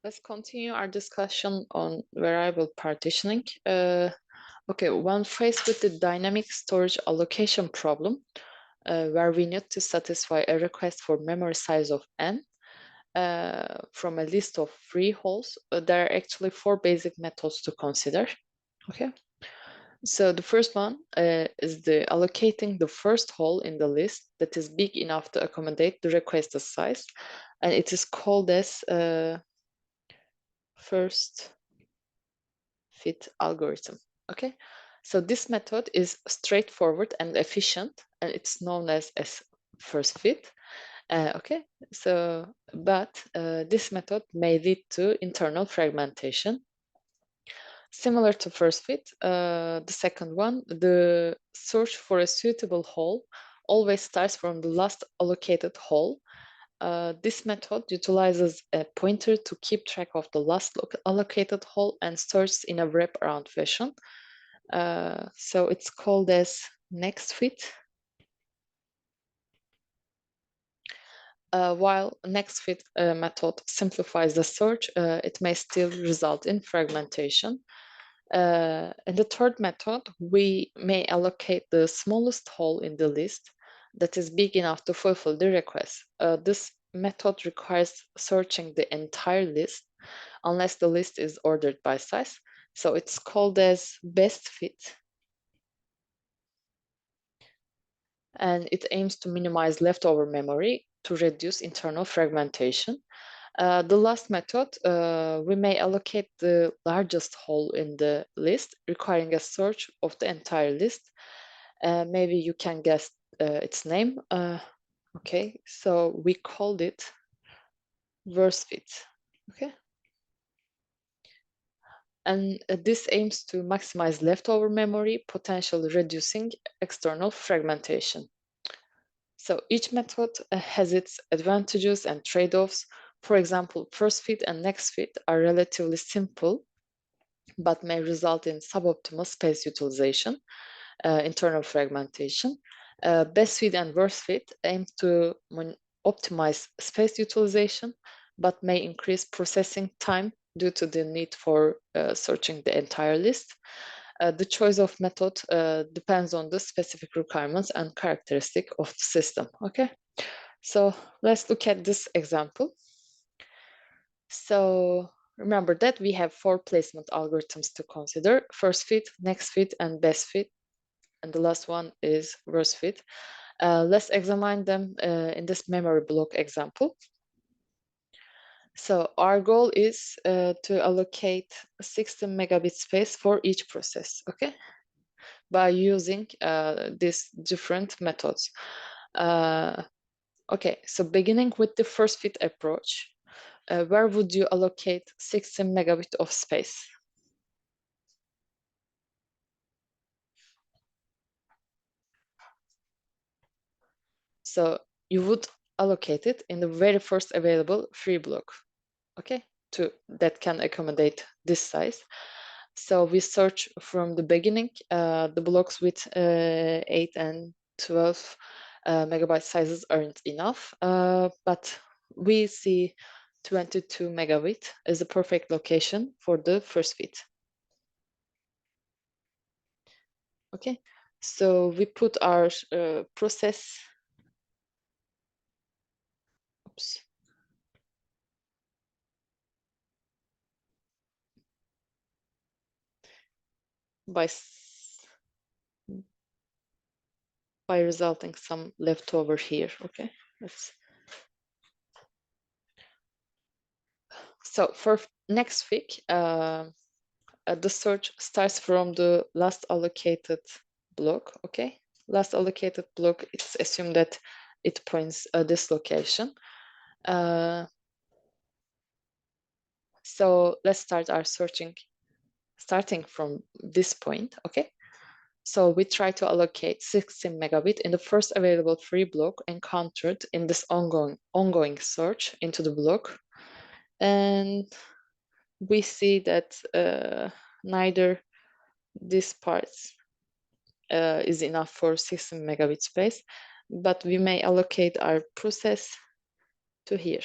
Let's continue our discussion on variable partitioning. Okay, when faced with the dynamic storage allocation problem, where we need to satisfy a request for memory size of n from a list of free holes, there are actually four basic methods to consider. Okay, so the first one is the allocating the first hole in the list that is big enough to accommodate the requested size, and it is called as first fit algorithm. Okay, so this method is straightforward and efficient, and it's known as first fit. Okay, so but this method may lead to internal fragmentation. Similar to first fit, the second one, the search for a suitable hole always starts from the last allocated hole. This method utilizes a pointer to keep track of the last allocated hole and starts in a wraparound fashion. So it's called as next fit. While next fit method simplifies the search, it may still result in fragmentation. In the third method, we may allocate the smallest hole in the list that is big enough to fulfill the request. This method requires searching the entire list unless the list is ordered by size. So it's called as best fit. And it aims to minimize leftover memory to reduce internal fragmentation. The last method, we may allocate the largest hole in the list, requiring a search of the entire list. Maybe you can guess its name. Okay, so we called it worst fit. Okay, and this aims to maximize leftover memory, potentially reducing external fragmentation. So each method has its advantages and trade-offs. For example, first fit and next fit are relatively simple, but may result in suboptimal space utilization, internal fragmentation. Best fit and worst fit aim to optimize space utilization, but may increase processing time due to the need for searching the entire list. The choice of method depends on the specific requirements and characteristic of the system. Okay, so let's look at this example. So remember that we have four placement algorithms to consider: first fit, next fit, and best fit. And the last one is worst fit. Let's examine them in this memory block example. So our goal is to allocate 16 megabit space for each process, okay? By using these different methods. Okay, so beginning with the first fit approach, where would you allocate 16 megabit of space? So you would allocate it in the very first available free block, okay, that can accommodate this size. So we search from the beginning the blocks with 8 and 12 megabyte sizes aren't enough, but we see 22 megabit as the perfect location for the first fit. Okay, so we put our process. Oops. By resulting some leftover here. Okay, let's. So for next week, the search starts from the last allocated block. Okay, last allocated block. It's assumed that it points this location. So let's start our searching, starting from this point. Okay. So we try to allocate 16 megabit in the first available free block encountered in this ongoing search into the block. And we see that neither this part is enough for 16 megabit space, but we may allocate our process to here.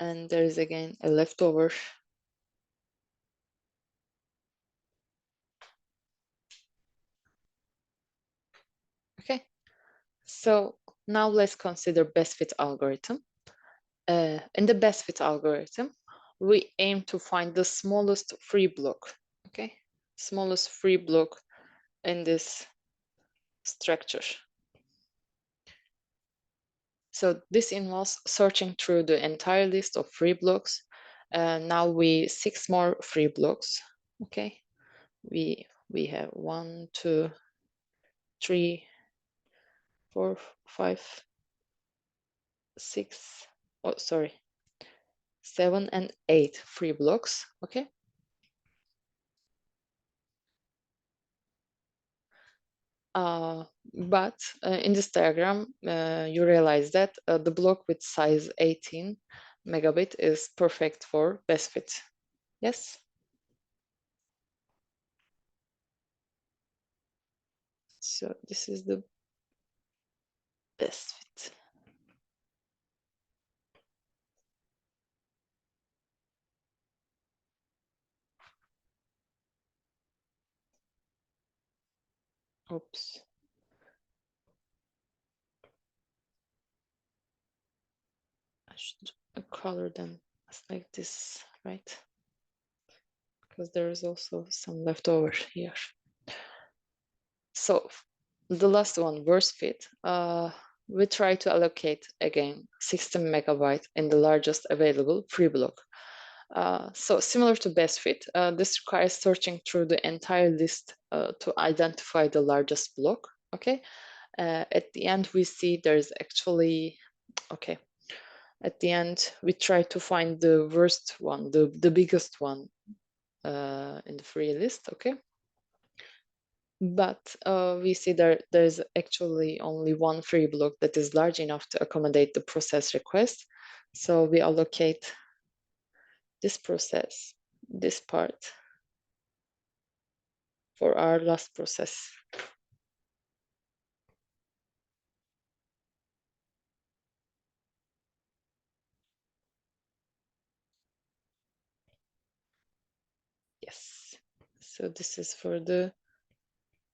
and there is again a leftover. Okay, so now let's consider best fit algorithm. In the best fit algorithm, we aim to find the smallest free block. Okay, smallest free block in this structure. So this involves searching through the entire list of free blocks. Now we 6 more free blocks. Okay, we have 1, 2, 3, 4, 5, 6. Oh, sorry, 7 and 8 free blocks. Okay. But in this diagram, you realize that the block with size 18 megabit is perfect for best fit. Yes? So this is the best fit. Oops. I should color them like this, right? Because there is also some left over here. So the last one, worst fit. We try to allocate again 16 megabyte in the largest available free block. So similar to best fit, this requires searching through the entire list to identify the largest block. Okay. At the end, we see there's actually, okay. At the end, we try to find the worst one, the biggest one in the free list. Okay. But we see there's actually only one free block that is large enough to accommodate the process request. So we allocate this process, this part, for our last process. Yes. So this is for the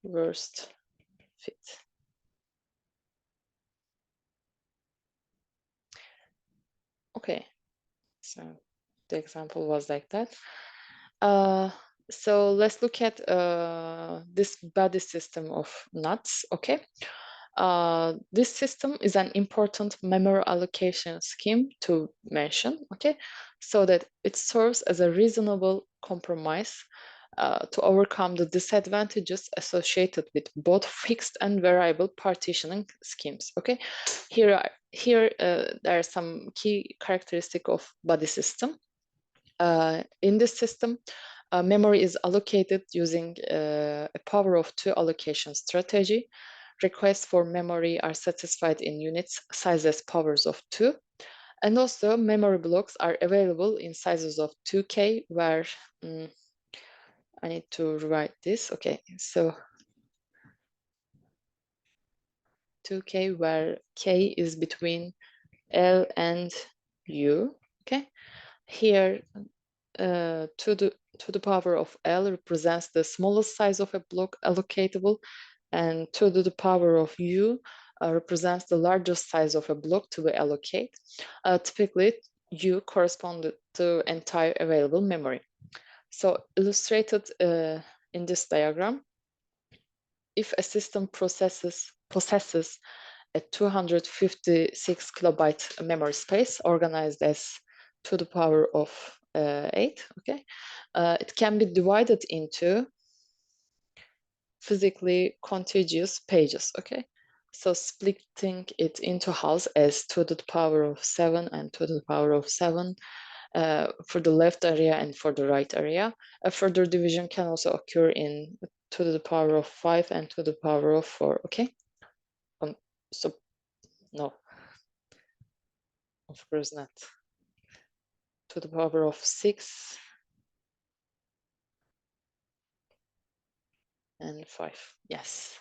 worst fit. Okay. So the example was like that. So let's look at this body system of nuts. Okay. This system is an important memory allocation scheme to mention, okay, so that it serves as a reasonable compromise to overcome the disadvantages associated with both fixed and variable partitioning schemes. Okay, here there are some key characteristics of body system. In this system, memory is allocated using a power of 2 allocation strategy. Requests for memory are satisfied in units sizes powers of 2. And also memory blocks are available in sizes of 2K where I need to write this. Okay, so 2K where K is between L and U. Okay, here to the power of L represents the smallest size of a block allocatable, and to the power of U represents the largest size of a block to be allocated. Typically, U corresponded to entire available memory. So illustrated in this diagram, if a system possesses a 256 kilobyte memory space organized as to the power of 8, okay, it can be divided into physically contiguous pages, okay? So splitting it into halves as to the power of 7 and to the power of 7 for the left area and for the right area. A further division can also occur in to the power of 5 and to the power of 4, okay? So, no, of course not. To the power of 6 and 5, yes.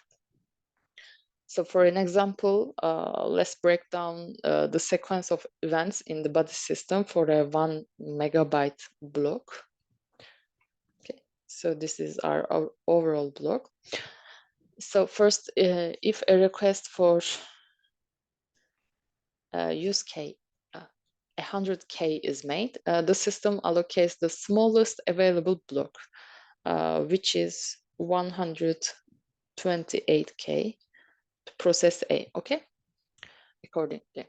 So for an example, let's break down the sequence of events in the body system for a 1 megabyte block. Okay, so this is our overall block. So first, if a request for use K 100K is made, the system allocates the smallest available block, which is 128K to process A, okay? Accordingly,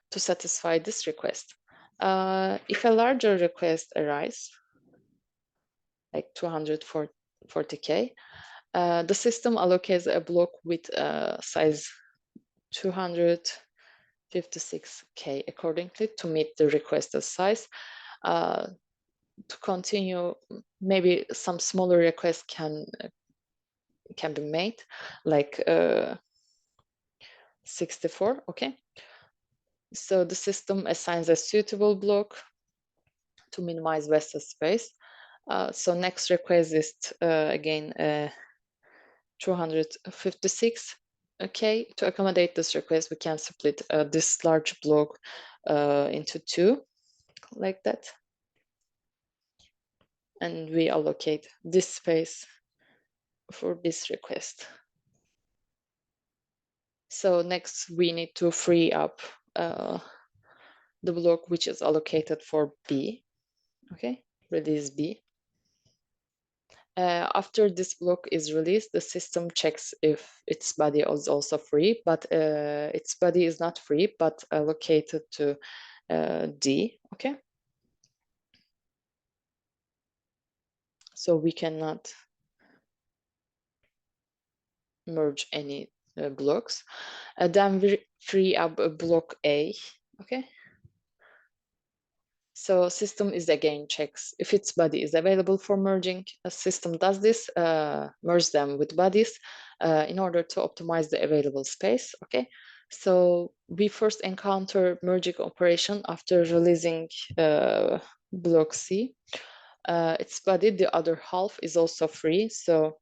to satisfy this request. If a larger request arises, like 240K, the system allocates a block with size 256K accordingly to meet the requested size. To continue, maybe some smaller requests can be made, like 64, okay? So the system assigns a suitable block to minimize wasted space. So next request is again 256K. To accommodate this request, we can split this large block into two, like that. And we allocate this space for this request. So next we need to free up the block which is allocated for B. Okay, release B. After this block is released, the system checks if its body is also free, but its body is not free, but allocated to D, okay? So we cannot merge any blocks. Then we free up block A, okay? So system is again checks if its body is available for merging. A system does this, merge them with bodies in order to optimize the available space, okay? So we first encounter merging operation after releasing block C. Its body, the other half, is also free. So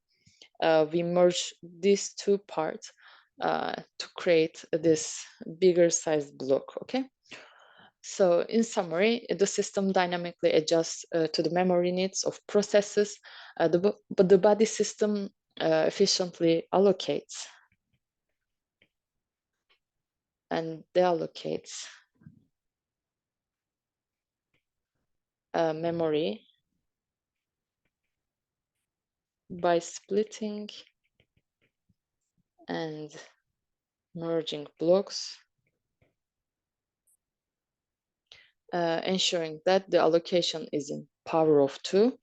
we merge these two parts to create this bigger size block, okay? So in summary, the system dynamically adjusts to the memory needs of processes, but the body system efficiently allocates and deallocates memory by splitting and merging blocks, ensuring that the allocation is in power of 2,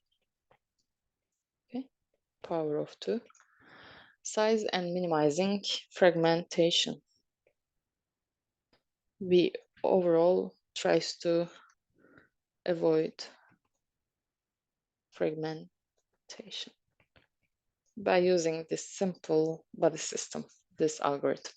okay, power of 2 size, and minimizing fragmentation. We overall tries to avoid fragmentation by using this simple body system, this algorithm.